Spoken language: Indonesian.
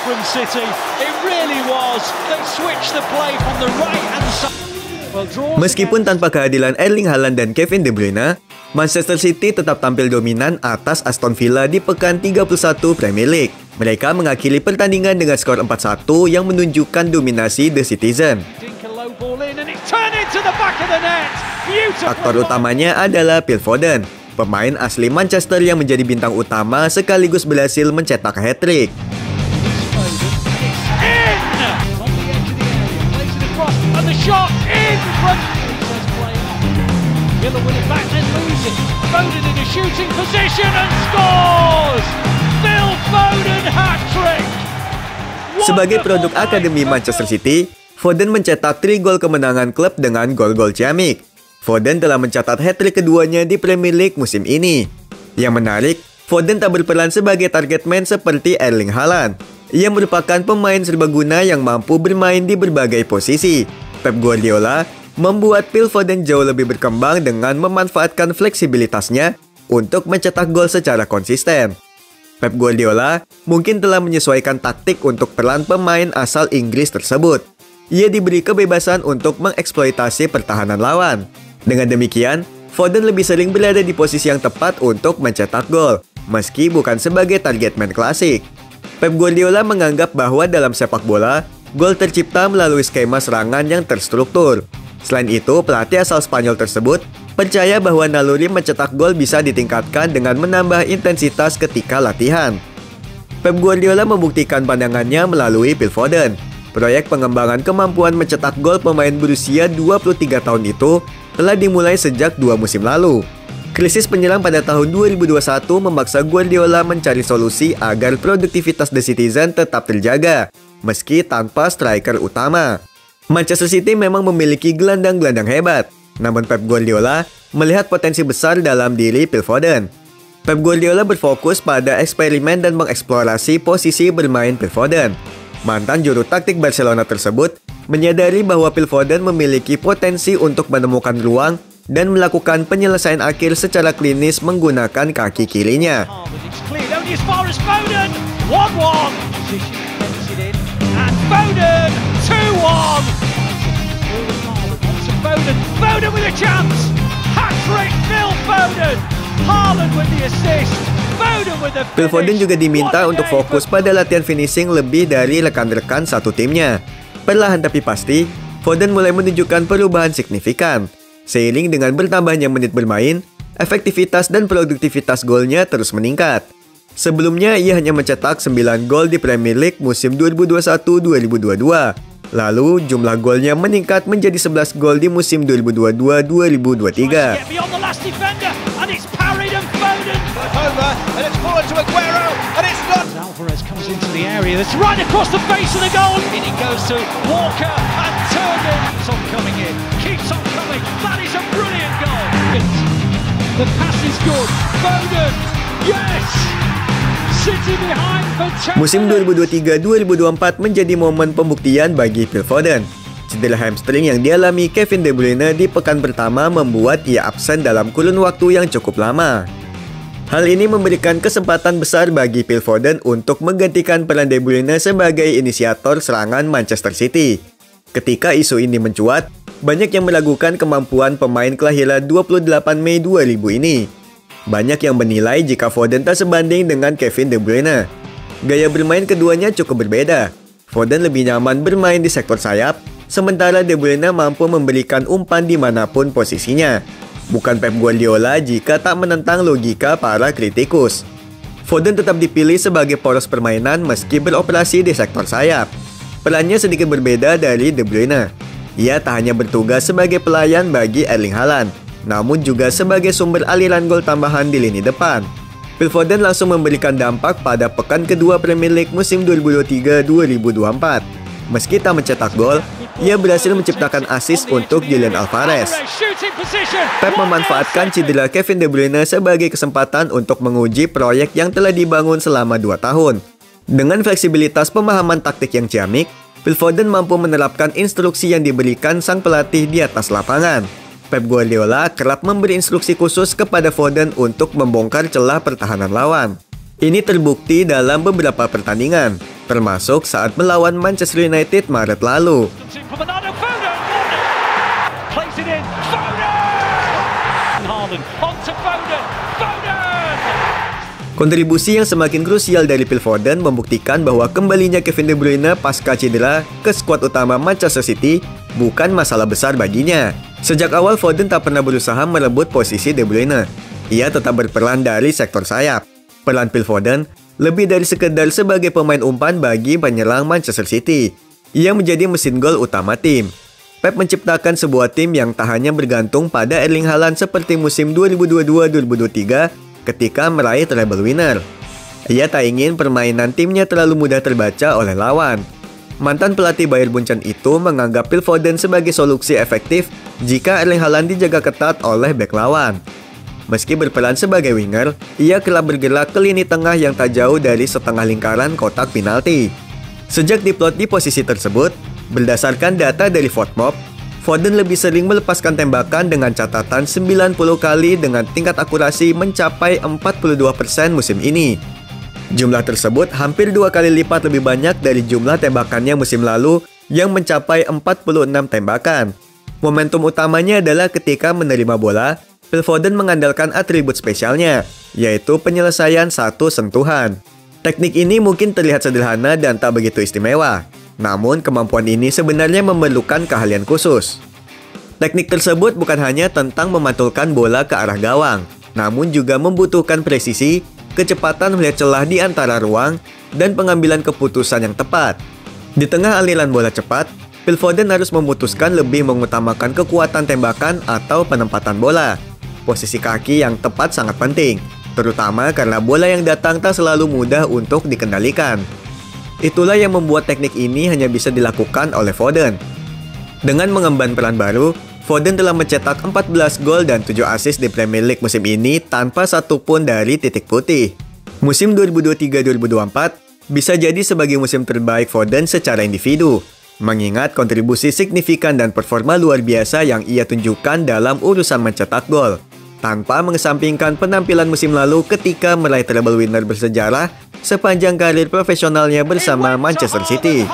from City. It really was. They switched the play from the right-hand side. Meskipun tanpa kehadiran Erling Haaland dan Kevin De Bruyne, Manchester City tetap tampil dominan atas Aston Villa di pekan 31 Premier League. Mereka mengakhiri pertandingan dengan skor 4-1 yang menunjukkan dominasi The Citizen. Aktor utamanya adalah Phil Foden, pemain asli Manchester yang menjadi bintang utama sekaligus berhasil mencetak hat-trick. Sebagai produk akademi Manchester City, Foden mencetak 3 gol kemenangan klub dengan gol-gol ciamik. Foden telah mencatat hat-trick keduanya di Premier League musim ini. Yang menarik, Foden tak berperan sebagai target man seperti Erling Haaland. Ia merupakan pemain serbaguna yang mampu bermain di berbagai posisi. Pep Guardiola membuat Phil Foden jauh lebih berkembang dengan memanfaatkan fleksibilitasnya untuk mencetak gol secara konsisten. Pep Guardiola mungkin telah menyesuaikan taktik untuk peran pemain asal Inggris tersebut. Ia diberi kebebasan untuk mengeksploitasi pertahanan lawan. Dengan demikian, Foden lebih sering berada di posisi yang tepat untuk mencetak gol, meski bukan sebagai target man klasik. Pep Guardiola menganggap bahwa dalam sepak bola, gol tercipta melalui skema serangan yang terstruktur. Selain itu, pelatih asal Spanyol tersebut percaya bahwa naluri mencetak gol bisa ditingkatkan dengan menambah intensitas ketika latihan. Pep Guardiola membuktikan pandangannya melalui Phil Foden. Proyek pengembangan kemampuan mencetak gol pemain berusia 23 tahun itu telah dimulai sejak 2 musim lalu. Krisis penyerang pada tahun 2021 memaksa Guardiola mencari solusi agar produktivitas The Citizen tetap terjaga, meski tanpa striker utama. Manchester City memang memiliki gelandang-gelandang hebat, namun Pep Guardiola melihat potensi besar dalam diri Phil Foden. Pep Guardiola berfokus pada eksperimen dan mengeksplorasi posisi bermain Phil Foden. Mantan juru taktik Barcelona tersebut menyadari bahwa Phil Foden memiliki potensi untuk menemukan ruang dan melakukan penyelesaian akhir secara klinis menggunakan kaki kirinya. Phil Foden juga diminta untuk fokus pada latihan finishing lebih dari rekan-rekan satu timnya. Perlahan tapi pasti, Foden mulai menunjukkan perubahan signifikan. Seiring dengan bertambahnya menit bermain, efektivitas dan produktivitas golnya terus meningkat. Sebelumnya, ia hanya mencetak 9 gol di Premier League musim 2021-2022. Lalu, jumlah golnya meningkat menjadi 11 gol di musim 2022-2023. Musim 2023-2024 menjadi momen pembuktian bagi Phil Foden. Cedera hamstring yang dialami Kevin De Bruyne di pekan pertama membuat ia absen dalam kurun waktu yang cukup lama. Hal ini memberikan kesempatan besar bagi Phil Foden untuk menggantikan peran De Bruyne sebagai inisiator serangan Manchester City. Ketika isu ini mencuat, banyak yang meragukan kemampuan pemain kelahiran 28 Mei 2000 ini. Banyak yang menilai jika Foden tak sebanding dengan Kevin De Bruyne. Gaya bermain keduanya cukup berbeda. Foden lebih nyaman bermain di sektor sayap, sementara De Bruyne mampu memberikan umpan dimanapun posisinya. Bukan Pep Guardiola jika tak menentang logika para kritikus. Foden tetap dipilih sebagai poros permainan meski beroperasi di sektor sayap. Perannya sedikit berbeda dari De Bruyne. Ia tak hanya bertugas sebagai pelayan bagi Erling Haaland, namun juga sebagai sumber aliran gol tambahan di lini depan. Phil Foden langsung memberikan dampak pada pekan kedua Premier League musim 2023-2024. Meski tak mencetak gol, ia berhasil menciptakan assist untuk Julian Alvarez. Pep memanfaatkan cedera Kevin De Bruyne sebagai kesempatan untuk menguji proyek yang telah dibangun selama 2 tahun. Dengan fleksibilitas pemahaman taktik yang ciamik, Phil Foden mampu menerapkan instruksi yang diberikan sang pelatih di atas lapangan. Pep Guardiola kerap memberi instruksi khusus kepada Foden untuk membongkar celah pertahanan lawan. Ini terbukti dalam beberapa pertandingan, termasuk saat melawan Manchester United Maret lalu. Kontribusi yang semakin krusial dari Phil Foden membuktikan bahwa kembalinya Kevin De Bruyne pasca cedera ke skuad utama Manchester City bukan masalah besar baginya. Sejak awal Foden tak pernah berusaha merebut posisi De Bruyne. Ia tetap berperan dari sektor sayap. Peran Phil Foden lebih dari sekedar sebagai pemain umpan bagi penyerang Manchester City. Ia menjadi mesin gol utama tim. Pep menciptakan sebuah tim yang tak hanya bergantung pada Erling Haaland seperti musim 2022-2023 ketika meraih treble winner. Ia tak ingin permainan timnya terlalu mudah terbaca oleh lawan. Mantan pelatih Bayern Munchen itu menganggap Phil Foden sebagai solusi efektif jika Erling Haaland dijaga ketat oleh bek lawan. Meski berperan sebagai winger, ia kerap bergerak ke lini tengah yang tak jauh dari setengah lingkaran kotak penalti. Sejak diplot di posisi tersebut, berdasarkan data dari FotMob, Foden lebih sering melepaskan tembakan dengan catatan 90 kali dengan tingkat akurasi mencapai 42% musim ini. Jumlah tersebut hampir 2 kali lipat lebih banyak dari jumlah tembakannya musim lalu yang mencapai 46 tembakan. Momentum utamanya adalah ketika menerima bola, Phil Foden mengandalkan atribut spesialnya, yaitu penyelesaian satu sentuhan. Teknik ini mungkin terlihat sederhana dan tak begitu istimewa. Namun, kemampuan ini sebenarnya memerlukan keahlian khusus. Teknik tersebut bukan hanya tentang memantulkan bola ke arah gawang, namun juga membutuhkan presisi, kecepatan melihat celah di antara ruang, dan pengambilan keputusan yang tepat. Di tengah aliran bola cepat, Phil Foden harus memutuskan lebih mengutamakan kekuatan tembakan atau penempatan bola. Posisi kaki yang tepat sangat penting, terutama karena bola yang datang tak selalu mudah untuk dikendalikan. Itulah yang membuat teknik ini hanya bisa dilakukan oleh Foden. Dengan mengemban peran baru, Foden telah mencetak 14 gol dan 7 assist di Premier League musim ini tanpa satupun dari titik putih. Musim 2023-2024 bisa jadi sebagai musim terbaik Foden secara individu, mengingat kontribusi signifikan dan performa luar biasa yang ia tunjukkan dalam urusan mencetak gol, tanpa mengesampingkan penampilan musim lalu ketika meraih treble winner bersejarah sepanjang karir profesionalnya bersama Manchester City.